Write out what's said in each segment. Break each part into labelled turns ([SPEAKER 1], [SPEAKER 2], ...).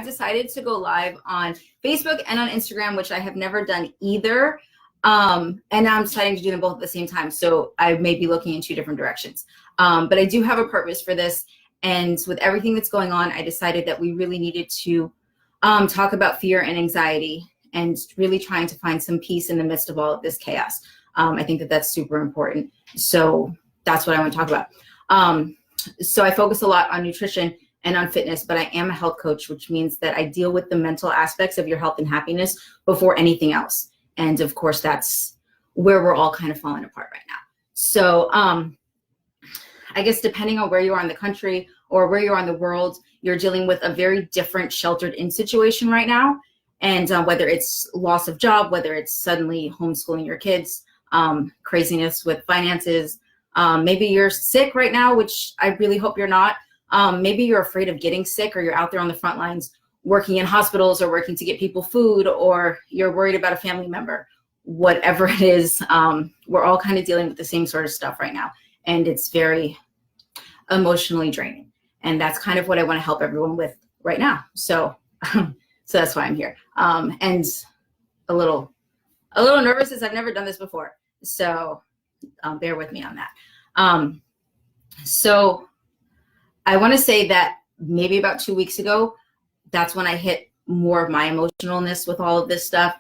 [SPEAKER 1] I've decided to go live on Facebook and on Instagram, which I have never done either. And now I'm deciding to do them both at the same time. So I may be looking in two different directions. But I do have a purpose for this. And with everything that's going on, I decided that we really needed to talk about fear and anxiety and really trying to find some peace in the midst of all of this chaos. I think that that's super important. So that's what I want to talk about. So I focus a lot on nutrition and on fitness, but I am a health coach, which means that I deal with the mental aspects of your health and happiness before anything else. And of course, that's where we're all kind of falling apart right now. So I guess depending on where you are in the country or where you are in the world, you're dealing with a very different sheltered in situation right now. And whether it's loss of job, whether it's suddenly homeschooling your kids, craziness with finances, maybe you're sick right now, which I really hope you're not. Maybe you're afraid of getting sick, or you're out there on the front lines working in hospitals or working to get people food, or you're worried about a family member. Whatever it is, we're all kind of dealing with the same sort of stuff right now. And it's very emotionally draining. And that's kind of what I want to help everyone with right now. So, so that's why I'm here. And a little nervous, as I've never done this before. So bear with me on that. So I want to say that maybe about 2 weeks ago, that's when I hit more of my emotionalness with all of this stuff.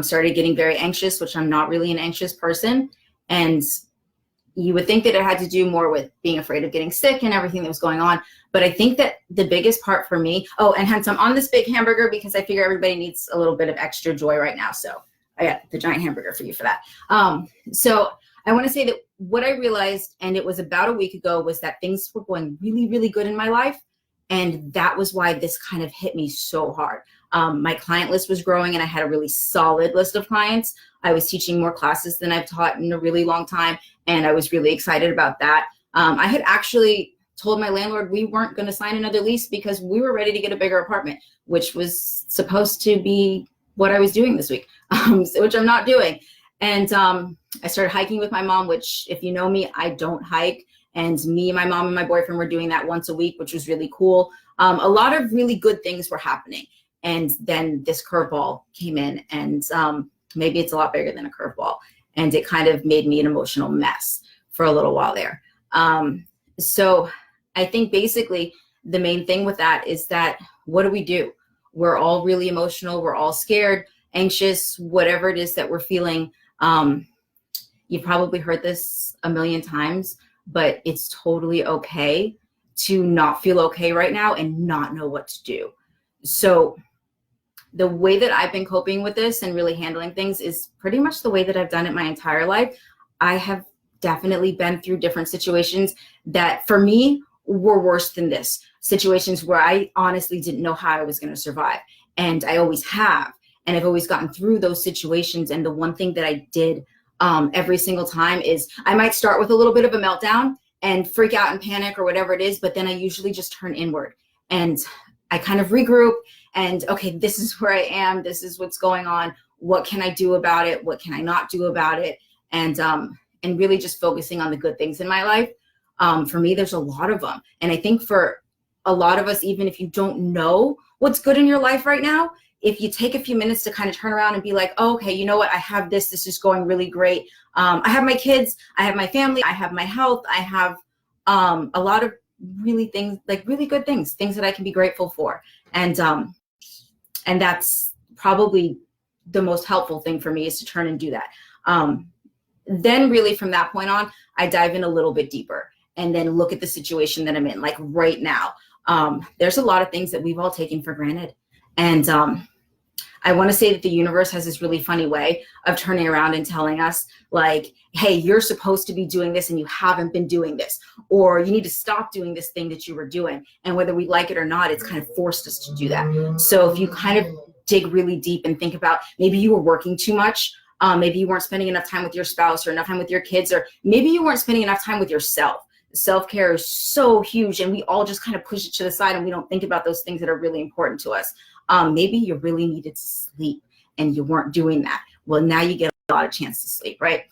[SPEAKER 1] Started getting very anxious, which I'm not really an anxious person. And you would think that it had to do more with being afraid of getting sick and everything that was going on. But I think that the biggest part for me, and hence I'm on this big hamburger because I figure everybody needs a little bit of extra joy right now. So I got the giant hamburger for you for that. So I want to say that what I realized, and it was about a week ago, was that things were going really, really good in my life. And that was why this kind of hit me so hard. My client list was growing and I had a really solid list of clients. I was teaching more classes than I've taught in a really long time. And I was really excited about that. I had actually told my landlord we weren't going to sign another lease because we were ready to get a bigger apartment, which was supposed to be what I was doing this week, which I'm not doing. And I started hiking with my mom, which, if you know me, I don't hike. And me, my mom, and my boyfriend were doing that once a week, which was really cool. A lot of really good things were happening. And then this curveball came in, and maybe it's a lot bigger than a curveball. And it kind of made me an emotional mess for a little while there. So I think basically the main thing with that is that, what do? We're all really emotional. We're all scared, anxious, whatever it is that we're feeling. You've probably heard this a million times, but it's totally okay to not feel okay right now and not know what to do. So the way that I've been coping with this and really handling things is pretty much the way that I've done it my entire life. I have definitely been through different situations that for me were worse than this. Situations where I honestly didn't know how I was going to survive. And I always have. And I've always gotten through those situations. And the one thing that I did every single time is I might start with a little bit of a meltdown and freak out and panic or whatever it is, but then I usually just turn inward and I kind of regroup and, okay, this is where I am. This is what's going on. What can I do about it? What can I not do about it? And really just focusing on the good things in my life. For me, there's a lot of them. And I think for a lot of us, even if you don't know what's good in your life right now, if you take a few minutes to kind of turn around and be like, oh, okay, you know what? I have this. This is going really great. I have my kids. I have my family. I have my health. I have a lot of really things, like really good things that I can be grateful for. And that's probably the most helpful thing for me, is to turn and do that. Then really from that point on, I dive in a little bit deeper and then look at the situation that I'm in. Like right now, there's a lot of things that we've all taken for granted. And I want to say that the universe has this really funny way of turning around and telling us, like, hey, you're supposed to be doing this and you haven't been doing this, or you need to stop doing this thing that you were doing. And whether we like it or not, it's kind of forced us to do that. So if you kind of dig really deep and think about, maybe you were working too much, maybe you weren't spending enough time with your spouse or enough time with your kids, or maybe you weren't spending enough time with yourself. Self-care is so huge, and we all just kind of push it to the side and we don't think about those things that are really important to us. Maybe you really needed to sleep and you weren't doing that. Well, now you get a lot of chance to sleep, right?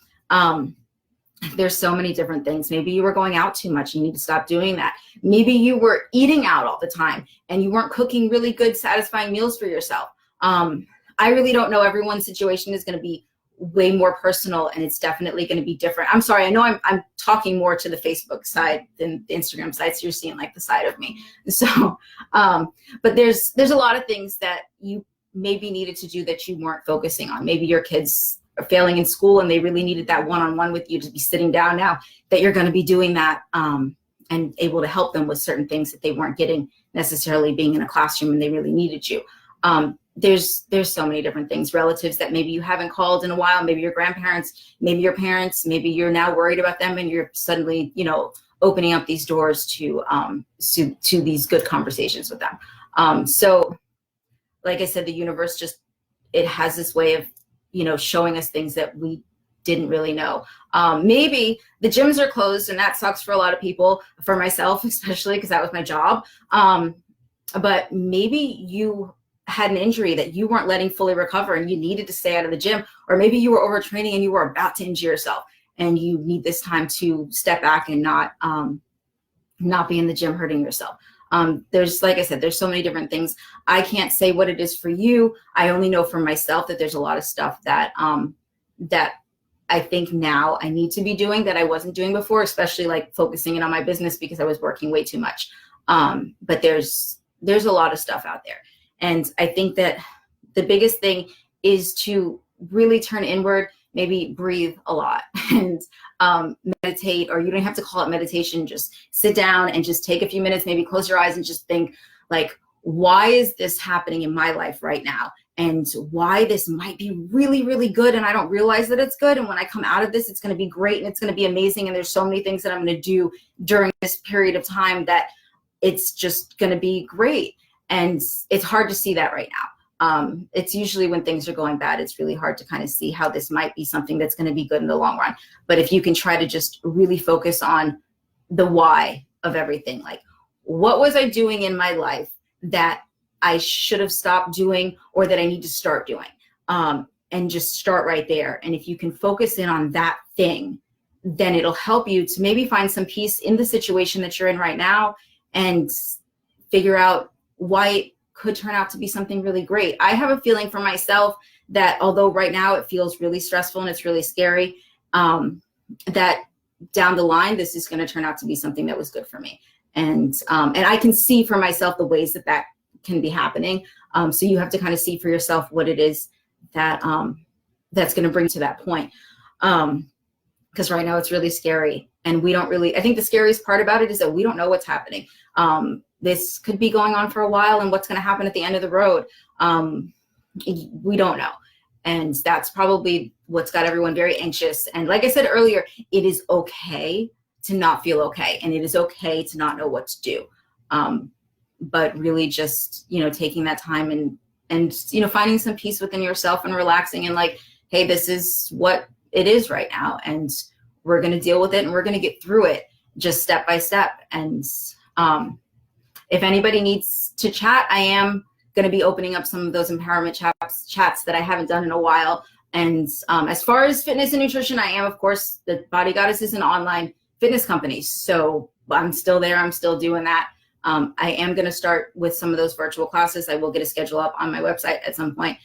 [SPEAKER 1] There's so many different things. Maybe you were going out too much. You need to stop doing that. Maybe you were eating out all the time and you weren't cooking really good, satisfying meals for yourself. I really don't know. Everyone's situation is going to be way more personal, and it's definitely going to be different. I'm sorry. I know I'm talking more to the Facebook side than the Instagram side. So you're seeing like the side of me. So, but there's a lot of things that you maybe needed to do that you weren't focusing on. Maybe your kids are failing in school and they really needed that one-on-one with you to be sitting down now, that you're going to be doing that and able to help them with certain things that they weren't getting necessarily being in a classroom and they really needed you. There's so many different things. Relatives that maybe you haven't called in a while, maybe your grandparents, maybe your parents, maybe you're now worried about them and you're suddenly, opening up these doors to these good conversations with them. So like I said, the universe it has this way of, showing us things that we didn't really know. Maybe the gyms are closed and that sucks for a lot of people, for myself, especially because that was my job. But maybe you had an injury that you weren't letting fully recover and you needed to stay out of the gym, or maybe you were overtraining and you were about to injure yourself and you need this time to step back and not be in the gym hurting yourself. There's, like I said, there's so many different things. I can't say what it is for you. I only know for myself that there's a lot of stuff that that I think now I need to be doing that I wasn't doing before, especially like focusing in on my business because I was working way too much. But there's a lot of stuff out there. And I think that the biggest thing is to really turn inward, maybe breathe a lot and meditate, or you don't have to call it meditation. Just sit down and just take a few minutes, maybe close your eyes and just think like, why is this happening in my life right now? And why this might be really, really good. And I don't realize that it's good. And when I come out of this, it's going to be great and it's going to be amazing. And there's so many things that I'm going to do during this period of time that it's just going to be great. And it's hard to see that right now. It's usually when things are going bad, it's really hard to kind of see how this might be something that's going to be good in the long run. But if you can try to just really focus on the why of everything, like what was I doing in my life that I should have stopped doing or that I need to start doing, and just start right there. And if you can focus in on that thing, then it'll help you to maybe find some peace in the situation that you're in right now and figure out why it could turn out to be something really great. I have a feeling for myself that although right now it feels really stressful and it's really scary, that down the line, this is going to turn out to be something that was good for me. And I can see for myself the ways that can be happening. So you have to kind of see for yourself what it is that that's going to bring to that point. Because right now it's really scary and we don't really, I think the scariest part about it is that we don't know what's happening. This could be going on for a while, and what's going to happen at the end of the road, we don't know. And that's probably what's got everyone very anxious. And like I said earlier, it is okay to not feel okay. And it is okay to not know what to do. But really just, taking that time and finding some peace within yourself and relaxing and like, hey, this is what it is right now. And we're going to deal with it and we're going to get through it just step by step. And if anybody needs to chat, I am going to be opening up some of those empowerment chats that I haven't done in a while. And as far as fitness and nutrition, I am, of course, the Body Goddess is an online fitness company. So I'm still there. I'm still doing that. I am going to start with some of those virtual classes. I will get a schedule up on my website at some point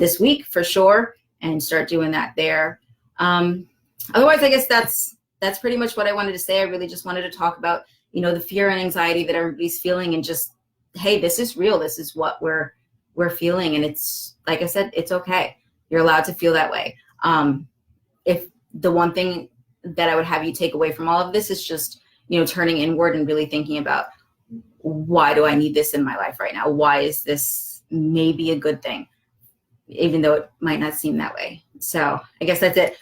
[SPEAKER 1] this week for sure and start doing that there. Otherwise, I guess that's pretty much what I wanted to say. I really just wanted to talk about the fear and anxiety that everybody's feeling and just, hey, this is real. This is what we're feeling. And it's, like I said, it's okay. You're allowed to feel that way. If the one thing that I would have you take away from all of this is just, turning inward and really thinking about why do I need this in my life right now? Why is this maybe a good thing, even though it might not seem that way? So I guess that's it.